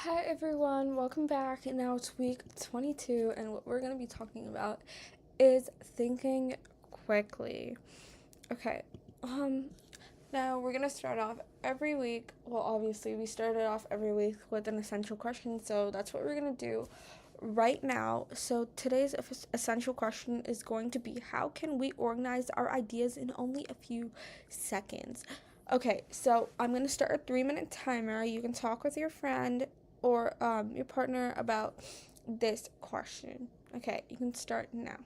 Hi everyone, welcome back. And now it's week 22, and what we're going to be talking about is thinking quickly. Okay, um, now we're going to start off every week. Well, obviously, we started off every week with an essential question, so that's what we're going to do right now. So today's essential question is going to be, how can we organize our ideas in only a few seconds? Okay, so I'm going to start a 3 minute timer. You can talk with your friend or your partner about this question. Okay, you can start now.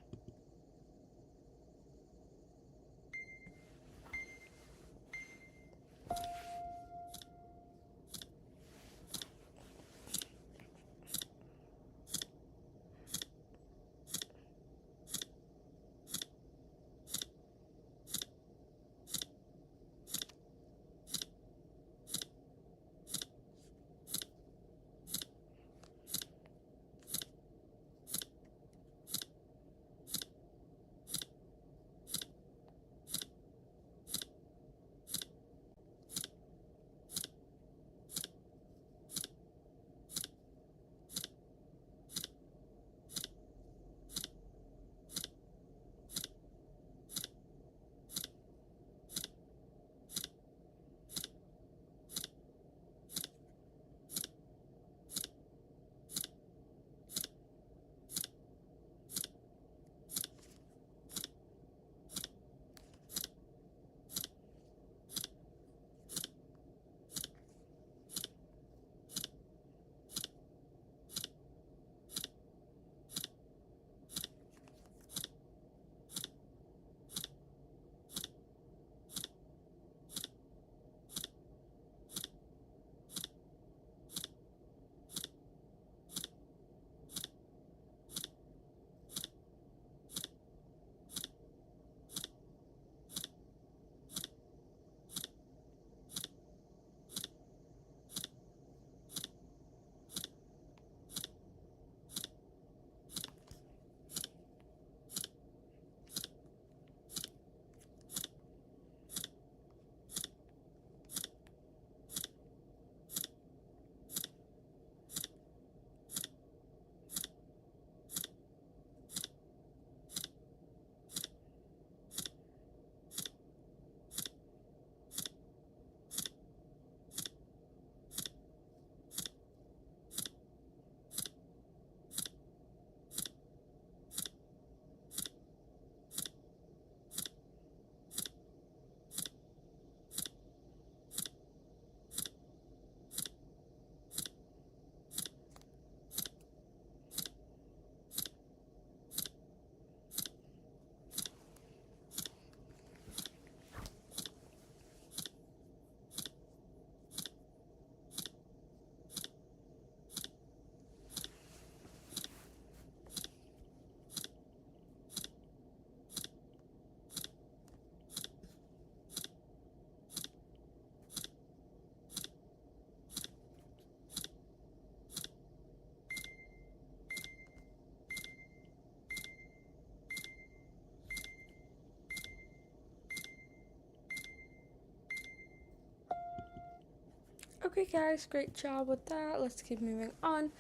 Okay, guys, great job with that. Let's keep moving on.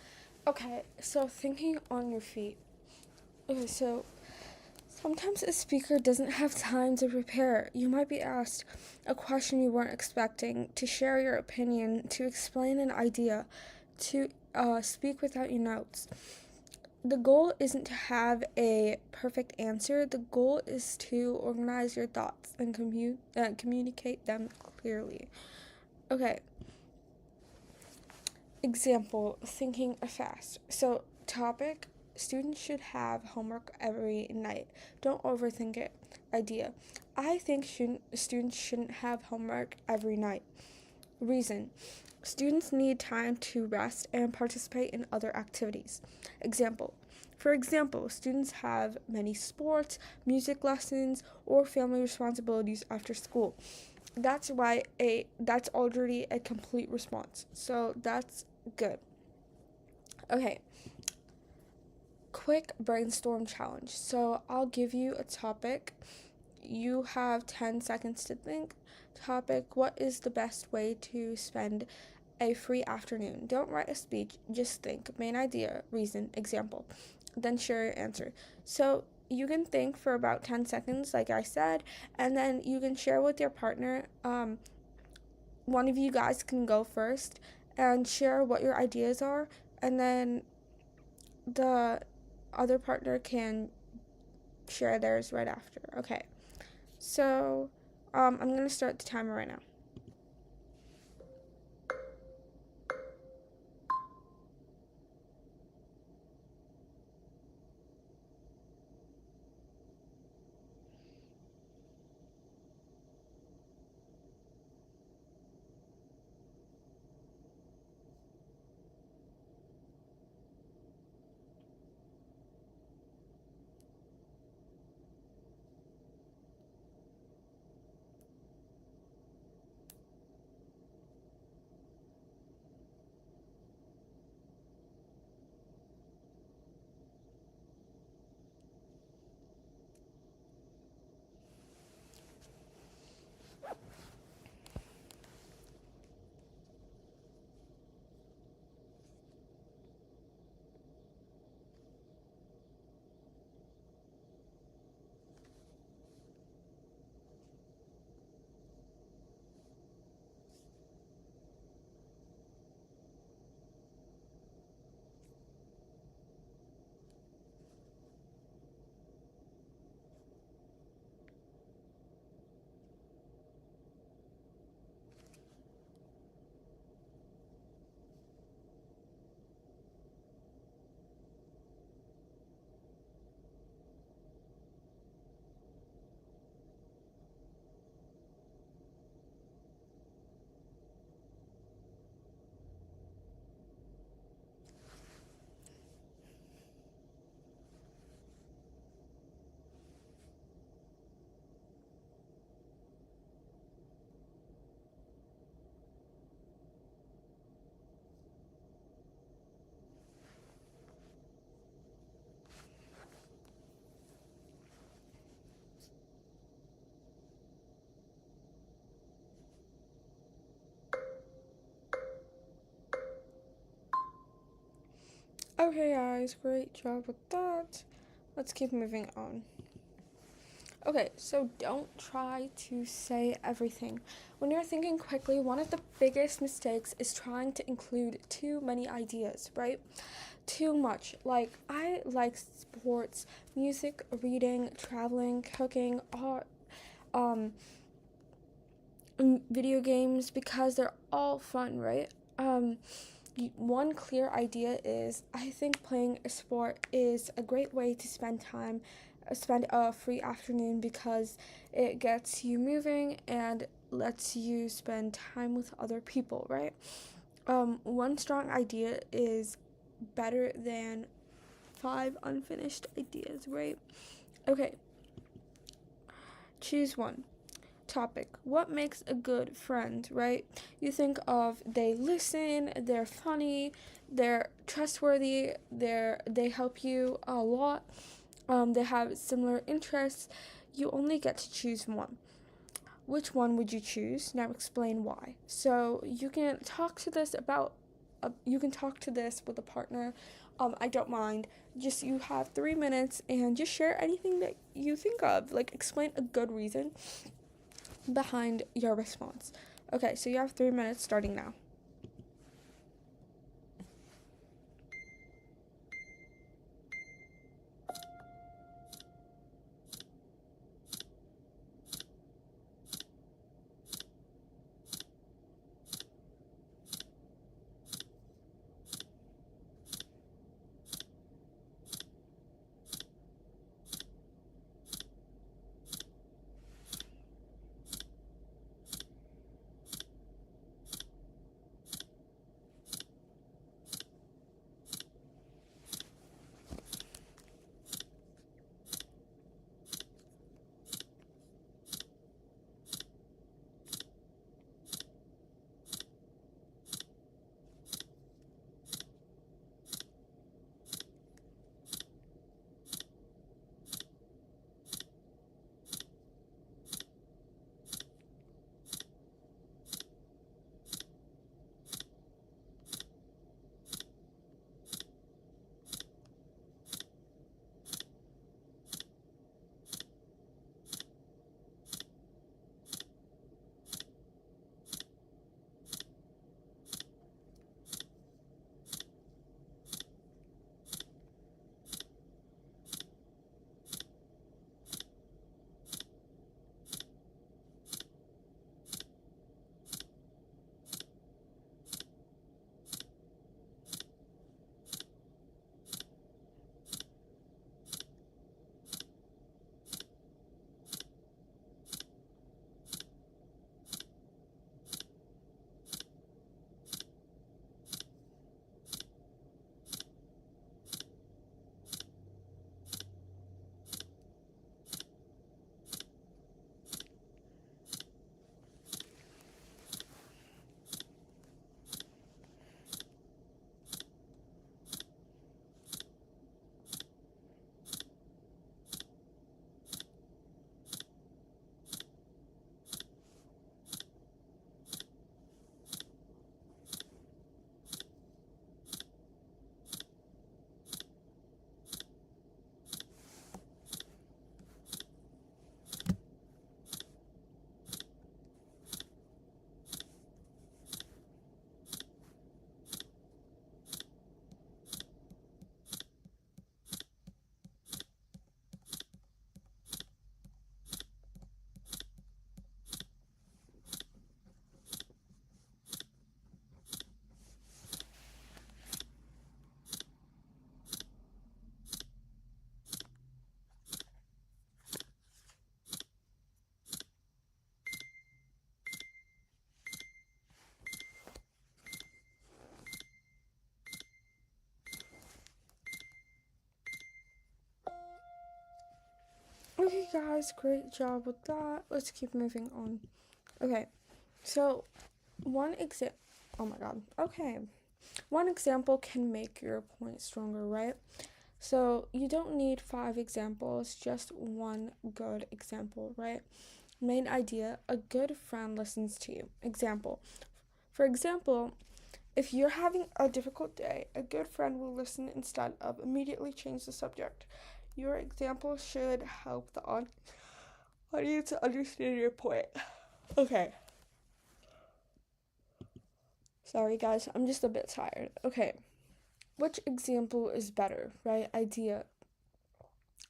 Okay, so thinking on your feet. Okay, so sometimes a speaker doesn't have time to prepare. You might be asked a question you weren't expecting, to share your opinion, to explain an idea, to speak without your notes. The goal isn't to have a perfect answer. The goal is to organize your thoughts and communicate them clearly. Okay, example, thinking fast. So, topic, students should have homework every night. Don't overthink it. Idea, I think students shouldn't have homework every night. Reason, students need time to rest and participate in other activities. Example, for example, students have many sports, music lessons, or family responsibilities after school. That's already a complete response. So that's good. Okay, quick brainstorm challenge. So I'll give you a topic. You have 10 seconds to think. Topic, what is the best way to spend a free afternoon. Don't write a speech, just think. Main idea, reason, example. Then share your answer. So you can think for about 10 seconds, like I said, and then you can share with your partner. One of you guys can go first and share what your ideas are, and then the other partner can share theirs right after. Okay, so I'm going to start the timer right now. Okay, guys, great job with that. Let's keep moving on. Okay, so don't try to say everything. When you're thinking quickly, one of the biggest mistakes is trying to include too many ideas, right? Too much. Like, I like sports, music, reading, traveling, cooking, art, um, video games, because they're all fun, right? One clear idea is I think playing a sport is a great way to spend a free afternoon, because it gets you moving and lets you spend time with other people, right? One strong idea is better than five unfinished ideas, right? Okay, choose one. Topic: what makes a good friend, right? You think of they listen, they're funny, they're trustworthy, they help you a lot, they have similar interests. You only get to choose one. Which one would you choose? Now explain why. So you can talk to this about you can talk to this with a partner. I don't mind. Just you have 3 minutes and just share anything that you think of. Like, explain a good reason behind your response. Okay, so you have 3 minutes starting now. Okay, guys, great job with that. Let's keep moving on. Okay, so one example. Oh my god. Okay. One example can make your point stronger, right? So you don't need five examples, just one good example, right? Main idea, a good friend listens to you. Example. For example, if you're having a difficult day, a good friend will listen instead of immediately change the subject. Your example should help the audience to understand your point. Okay. Sorry, guys, I'm just a bit tired. Okay. Which example is better, right? Idea.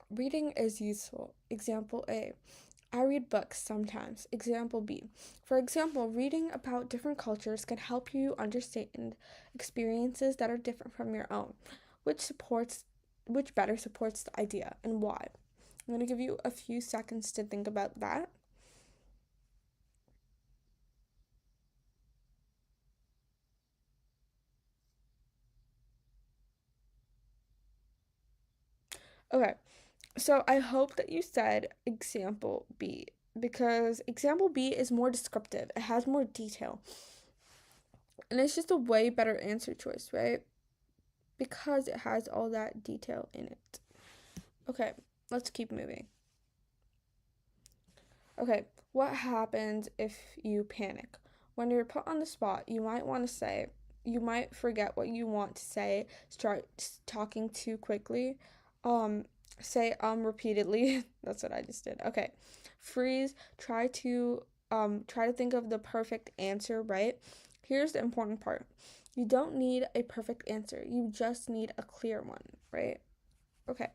Reading is useful. Example A. I read books sometimes. Example B. For example, reading about different cultures can help you understand experiences that are different from your own, which better supports the idea and why. I'm going to give you a few seconds to think about that. Okay. So I hope that you said example B because example B is more descriptive. It has more detail. And it's just a way better answer choice, right? Because it has all that detail in it. Okay, let's keep moving. Okay, what happens if you panic? When you're put on the spot, you might forget what you want to say, start talking too quickly, um, say repeatedly. That's what I just did. Okay, freeze, try to think of the perfect answer, right? Here's the important part. You don't need a perfect answer, you just need a clear one, right? Okay.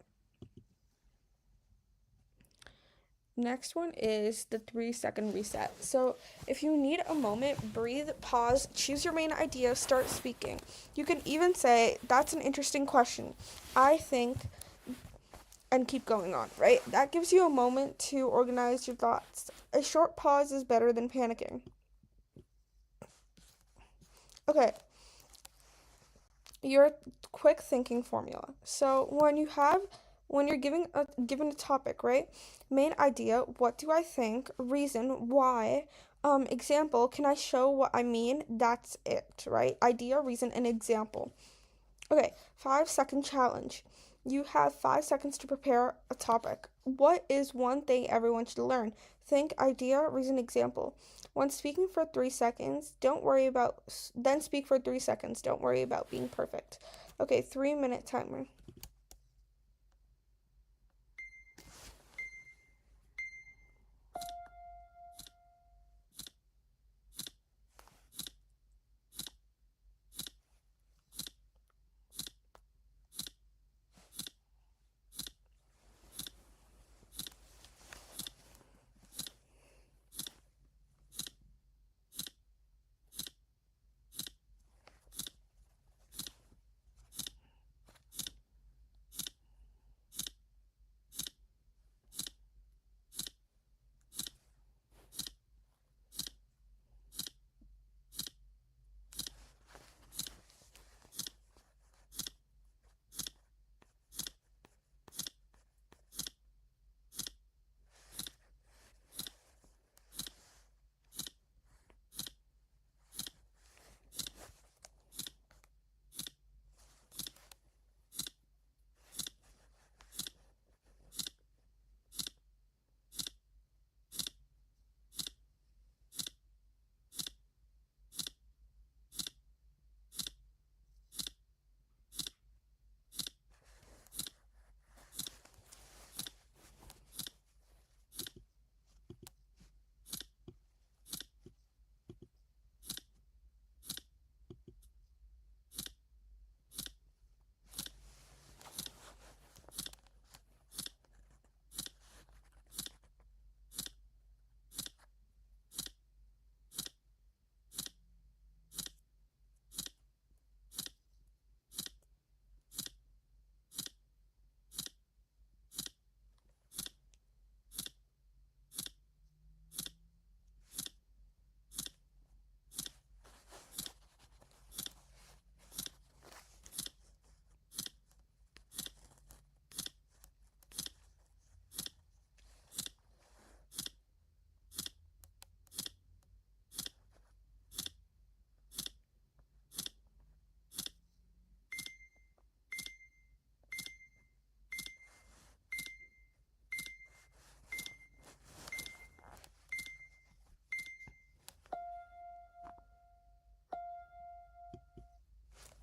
Next one is the 3-second reset. So, if you need a moment, breathe, pause, choose your main idea, start speaking. You can even say, "That's an interesting question. I think," and keep going on, right? That gives you a moment to organize your thoughts. A short pause is better than panicking. Okay, your quick thinking formula. So, when you're given a topic, right? Main idea, what do I think? Reason, why? Example, can I show what I mean? That's it, right? Idea, reason, and example. Okay, 5-second challenge. You have 5 seconds to prepare a topic. What is one thing everyone should learn? Think, idea, reason, example. When speaking for 3 seconds, then speak for 3 seconds. Don't worry about being perfect. Okay, 3-minute timer.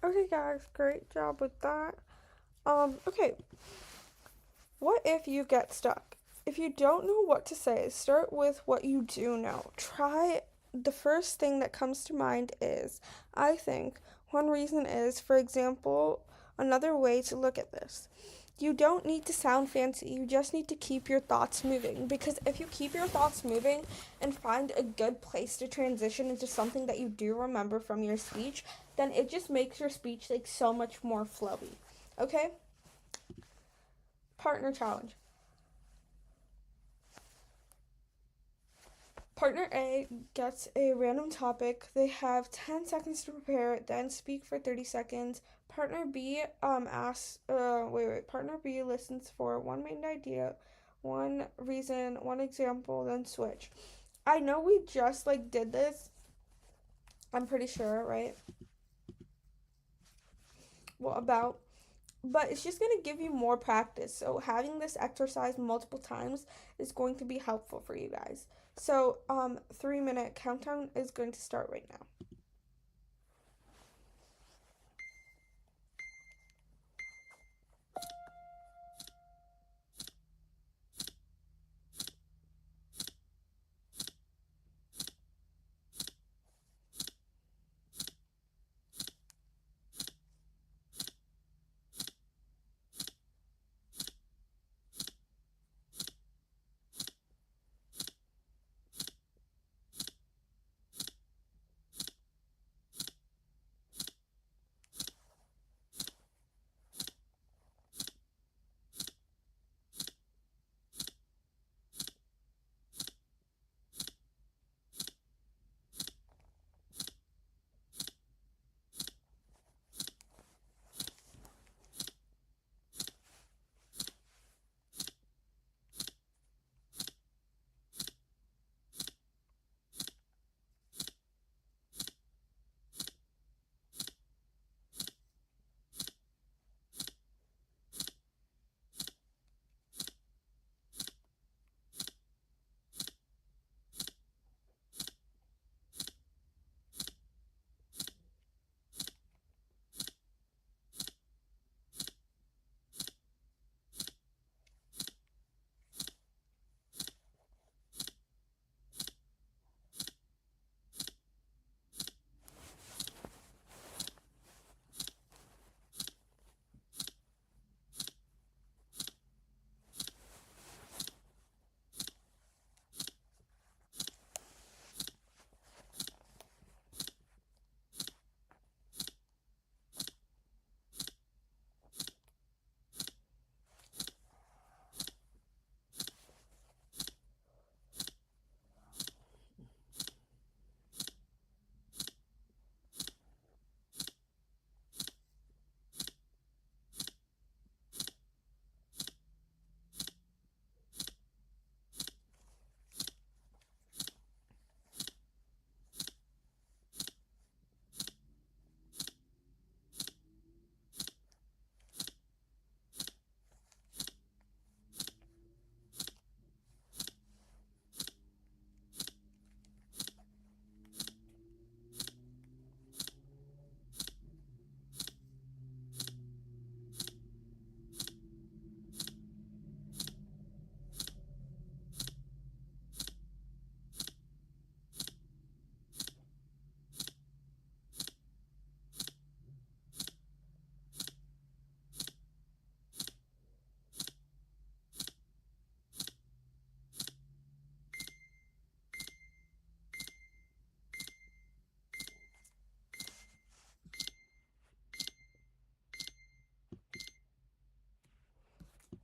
Okay, guys, great job with that. Okay, what if you get stuck? If you don't know what to say, start with what you do know. Try the first thing that comes to mind is, I think, one reason is, for example, another way to look at this. You don't need to sound fancy, you just need to keep your thoughts moving. Because if you keep your thoughts moving and find a good place to transition into something that you do remember from your speech, then it just makes your speech like so much more flowy. Okay? Partner challenge. Partner A gets a random topic. They have 10 seconds to prepare it, then speak for 30 seconds. Partner B asks, Partner B listens for one main idea, one reason, one example, then switch. I know we just like did this. I'm pretty sure, right? Well, about, but it's just going to give you more practice. So having this exercise multiple times is going to be helpful for you guys. So, 3 minute countdown is going to start right now.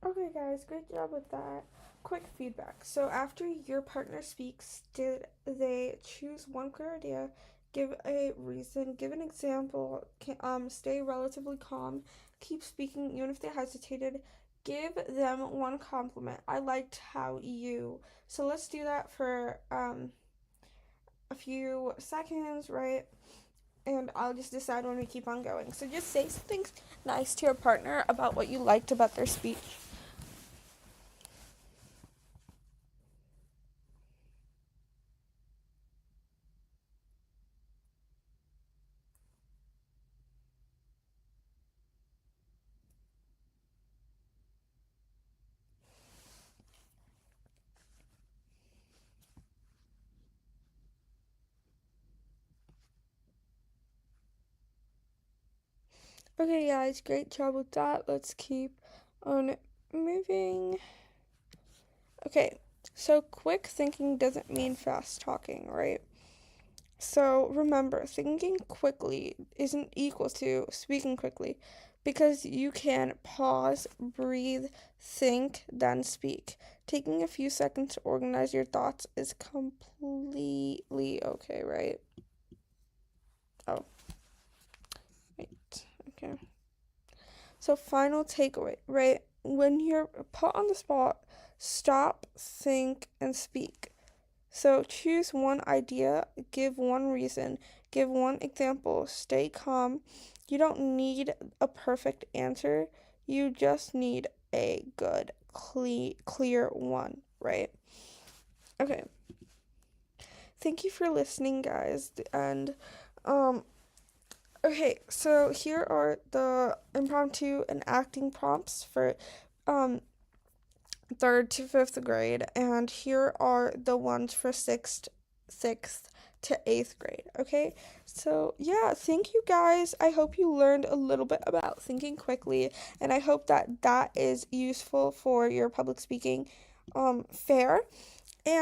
Okay, guys, great job with that. Quick feedback. So, after your partner speaks, did they choose one clear idea? Give a reason, give an example, stay relatively calm, keep speaking even if they hesitated, give them one compliment. I liked how you. So, let's do that for a few seconds, right? And I'll just decide when we keep on going. So, just say something nice to your partner about what you liked about their speech. Okay, guys, great job with that. Let's keep on moving. Okay, so quick thinking doesn't mean fast talking, right? So remember, thinking quickly isn't equal to speaking quickly because you can pause, breathe, think, then speak. Taking a few seconds to organize your thoughts is completely okay, right? Oh, wait. Okay. So, final takeaway, right? When you're put on the spot, stop, think, and speak. So choose one idea, give one reason, give one example, stay calm. You don't need a perfect answer. You just need a good, clear one, right? Okay. Thank you for listening, guys. And um okay, so here are the impromptu and acting prompts for um third to fifth grade, and here are the ones for sixth to eighth grade. Okay, so yeah, thank you guys. I hope you learned a little bit about thinking quickly, and I hope that that is useful for your public speaking fair.